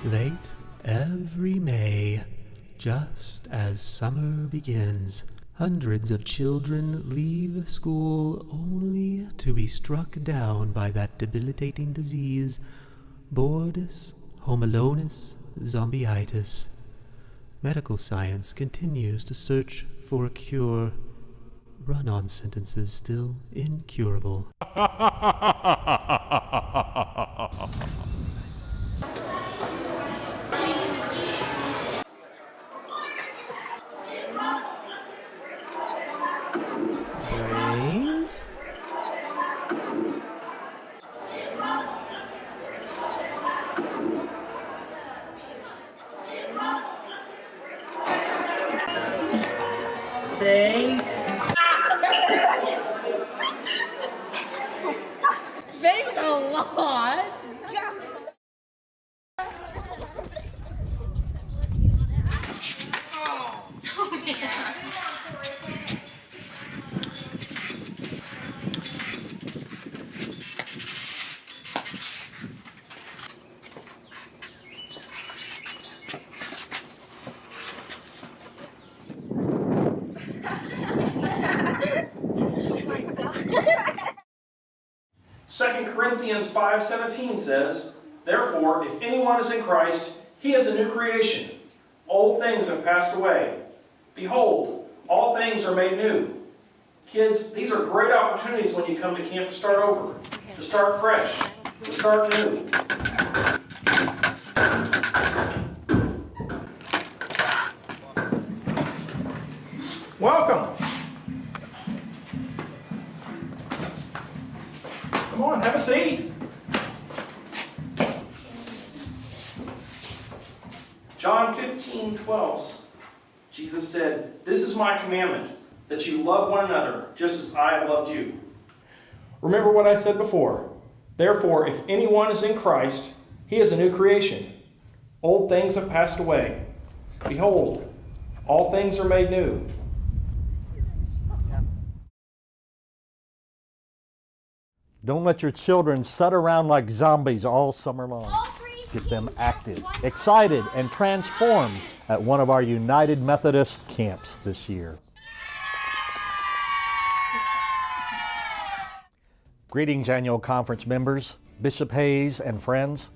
Late every May, just as summer begins, hundreds of children leave school only to be struck down by that debilitating disease, Bordus, Homelonis, Zombiitis. Medical science continues to search for a cure. Run-on sentences still incurable. Brains? Thanks. Thanks a lot. Oh, yeah. Second Corinthians 5:17 says, "Therefore, if anyone is in Christ, he is a new creation. Old things have passed away. Behold, all things are made new." Kids, these are great opportunities when you come to camp to start over, to start fresh, to start new. Welcome. Come on, have a seat. John 15:12, Jesus said, "This is my commandment, that you love one another, just as I have loved you." Remember what I said before. Therefore, if anyone is in Christ, he is a new creation. Old things have passed away. Behold, all things are made new. Don't let your children sit around like zombies all summer long. Get them active, excited, and transformed at one of our United Methodist camps this year. Greetings, annual conference members, Bishop Hayes, and friends.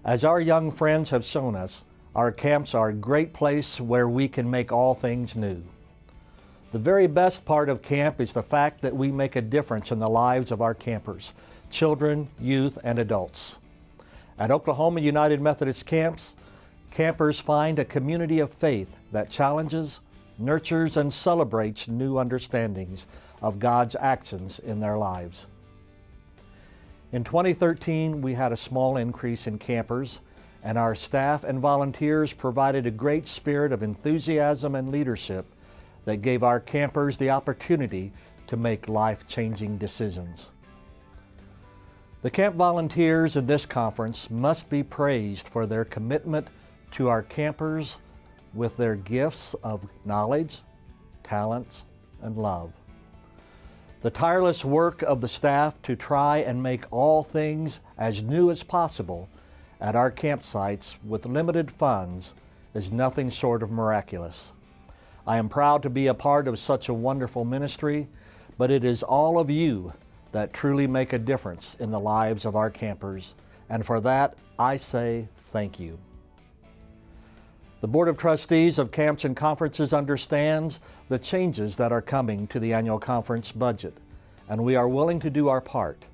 As our young friends have shown us, our camps are a great place where we can make all things new. The very best part of camp is the fact that we make a difference in the lives of our campers, children, youth, and adults. At Oklahoma United Methodist camps, campers find a community of faith that challenges, nurtures, and celebrates new understandings of God's actions in their lives. In 2013, we had a small increase in campers, and our staff and volunteers provided a great spirit of enthusiasm and leadership that gave our campers the opportunity to make life-changing decisions. The camp volunteers in this conference must be praised for their commitment to our campers with their gifts of knowledge, talents, and love. The tireless work of the staff to try and make all things as new as possible at our campsites with limited funds is nothing short of miraculous. I am proud to be a part of such a wonderful ministry, but it is all of you that truly make a difference in the lives of our campers, and for that I say thank you. The Board of Trustees of Camps and Conferences understands the changes that are coming to the annual conference budget, and we are willing to do our part.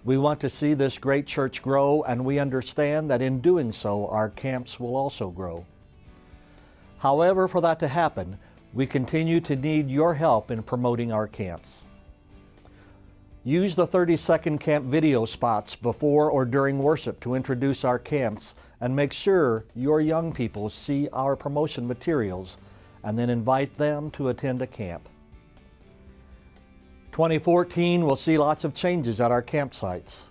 We want to see this great church grow, and we understand that in doing so, our camps will also grow. However, for that to happen, we continue to need your help in promoting our camps. Use the 30-second camp video spots before or during worship to introduce our camps, and make sure your young people see our promotion materials, and then invite them to attend a camp. 2014 will see lots of changes at our campsites.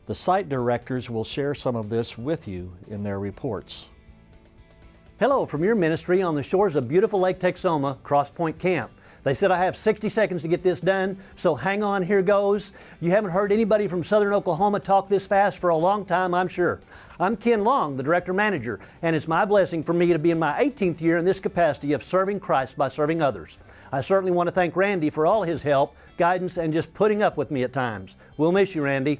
The site directors will share some of this with you in their reports. Hello from your ministry on the shores of beautiful Lake Texoma, Cross Point Camp. They said I have 60 seconds to get this done, so hang on, here goes. You haven't heard anybody from Southern Oklahoma talk this fast for a long time, I'm sure. I'm Ken Long, the Director Manager, and it's my blessing for me to be in my 18th year in this capacity of serving Christ by serving others. I certainly want to thank Randy for all his help, guidance, and just putting up with me at times. We'll miss you, Randy.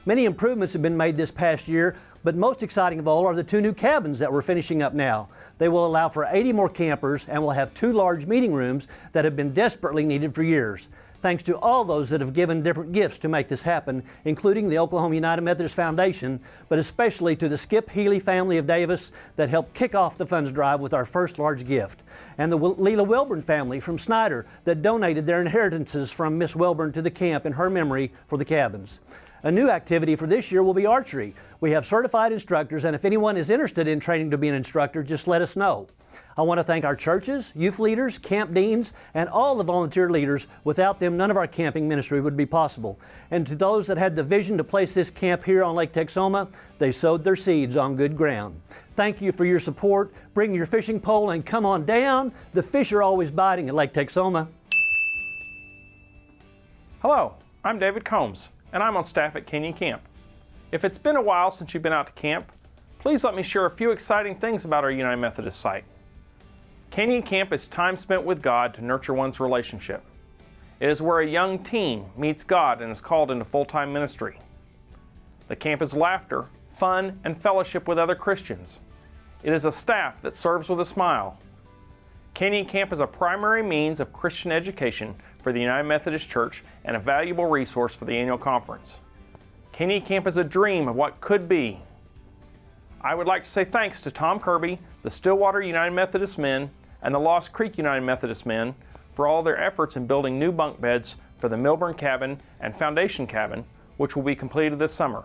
Many improvements have been made this past year, but most exciting of all are the 2 new cabins that we're finishing up now. They will allow for 80 more campers and will have 2 large meeting rooms that have been desperately needed for years. Thanks to all those that have given different gifts to make this happen, including the Oklahoma United Methodist Foundation, but especially to the Skip Healy family of Davis that helped kick off the funds drive with our first large gift, and the Leela Welburn family from Snyder that donated their inheritances from Miss Welburn to the camp in her memory for the cabins. A new activity for this year will be archery. We have certified instructors, and if anyone is interested in training to be an instructor, just let us know. I want to thank our churches, youth leaders, camp deans, and all the volunteer leaders. Without them, none of our camping ministry would be possible. And to those that had the vision to place this camp here on Lake Texoma, they sowed their seeds on good ground. Thank you for your support. Bring your fishing pole and come on down. The fish are always biting at Lake Texoma. Hello, I'm David Combs, and I'm on staff at Canyon Camp. If it's been a while since you've been out to camp, please let me share a few exciting things about our United Methodist site. Canyon Camp is time spent with God to nurture one's relationship. It is where a young teen meets God and is called into full-time ministry. The camp is laughter, fun, and fellowship with other Christians. It is a staff that serves with a smile. Canyon Camp is a primary means of Christian education for the United Methodist Church and a valuable resource for the annual conference. Canyon Camp is a dream of what could be. I would like to say thanks to Tom Kirby, the Stillwater United Methodist Men, and the Lost Creek United Methodist Men for all their efforts in building new bunk beds for the Milburn Cabin and Foundation Cabin, which will be completed this summer.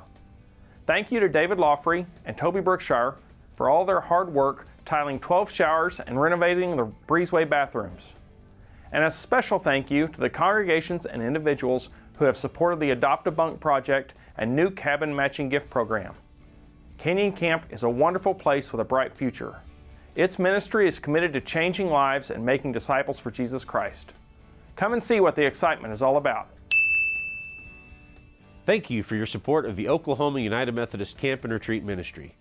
Thank you to David Lawfrey and Toby Brookshire for all their hard work tiling 12 showers and renovating the breezeway bathrooms. And a special thank you to the congregations and individuals who have supported the Adopt a Bunk project and new cabin matching gift program. Canyon Camp is a wonderful place with a bright future. Its ministry is committed to changing lives and making disciples for Jesus Christ. Come and see what the excitement is all about. Thank you for your support of the Oklahoma United Methodist Camp and Retreat Ministry.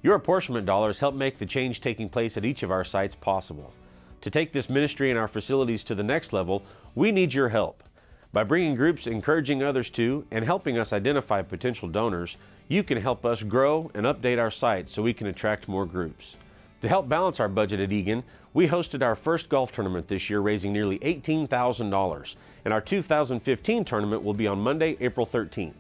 Your apportionment dollars help make the change taking place at each of our sites possible. To take this ministry and our facilities to the next level, we need your help. By bringing groups, encouraging others to, and helping us identify potential donors, you can help us grow and update our site so we can attract more groups. To help balance our budget at Egan, we hosted our first golf tournament this year, raising nearly $18,000, and our 2015 tournament will be on Monday, April 13th.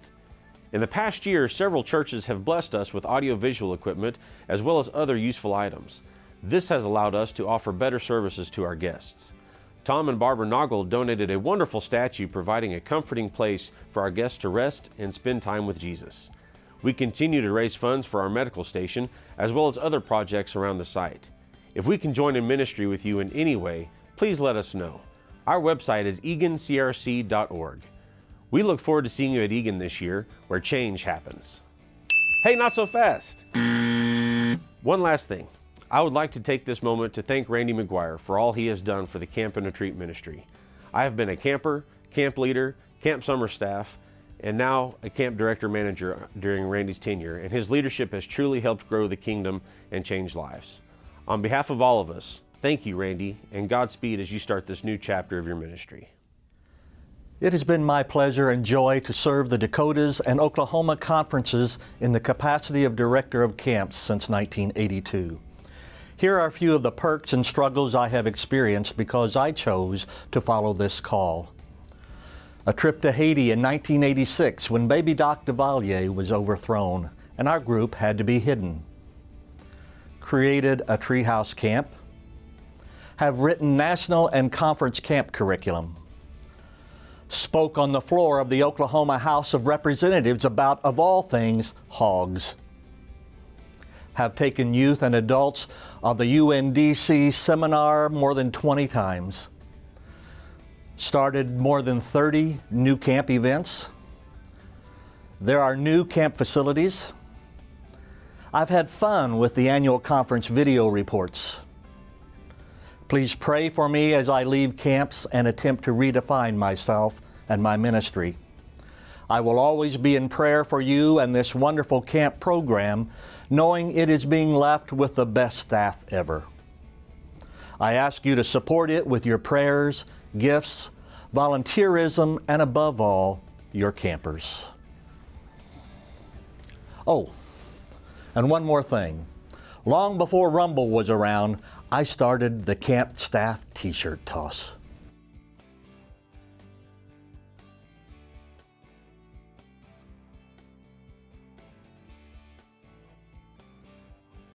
In the past year, several churches have blessed us with audiovisual equipment as well as other useful items. This has allowed us to offer better services to our guests. Tom and Barbara Noggle donated a wonderful statue providing a comforting place for our guests to rest and spend time with Jesus. We continue to raise funds for our medical station as well as other projects around the site. If we can join in ministry with you in any way, please let us know. Our website is egancrc.org. We look forward to seeing you at Egan this year, where change happens. Hey, not so fast! One last thing. I would like to take this moment to thank Randy McGuire for all he has done for the Camp and Retreat Ministry. I have been a camper, camp leader, camp summer staff, and now a camp director manager during Randy's tenure, and his leadership has truly helped grow the kingdom and change lives. On behalf of all of us, thank you, Randy, and Godspeed as you start this new chapter of your ministry. It has been my pleasure and joy to serve the Dakotas and Oklahoma conferences in the capacity of Director of Camps since 1982. Here are a few of the perks and struggles I have experienced because I chose to follow this call. A trip to Haiti in 1986 when baby Doc Duvalier was overthrown and our group had to be hidden. Created a treehouse camp. Have written national and conference camp curriculum. Spoke on the floor of the Oklahoma House of Representatives about, of all things, hogs. Have taken youth and adults on the UNDC seminar more than 20 times. Started more than 30 new camp events. There are new camp facilities. I've had fun with the annual conference video reports. Please pray for me as I leave camps and attempt to redefine myself and my ministry. I will always be in prayer for you and this wonderful camp program, knowing it is being left with the best staff ever. I ask you to support it with your prayers, gifts, volunteerism, and above all, your campers. Oh, and one more thing. Long before Rumble was around, I started the Camp Staff T-shirt toss.